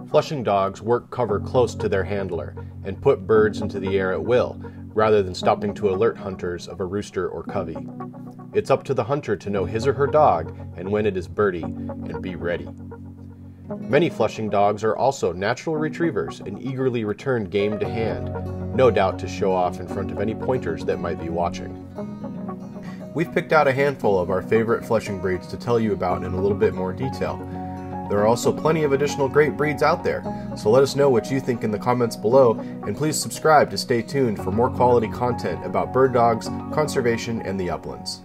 Flushing dogs work cover close to their handler and put birds into the air at will, rather than stopping to alert hunters of a rooster or covey. It's up to the hunter to know his or her dog and when it is birdie and be ready. Many flushing dogs are also natural retrievers and eagerly return game to hand, no doubt to show off in front of any pointers that might be watching. We've picked out a handful of our favorite flushing breeds to tell you about in a little bit more detail. There are also plenty of additional great breeds out there, so let us know what you think in the comments below, and please subscribe to stay tuned for more quality content about bird dogs, conservation, and the uplands.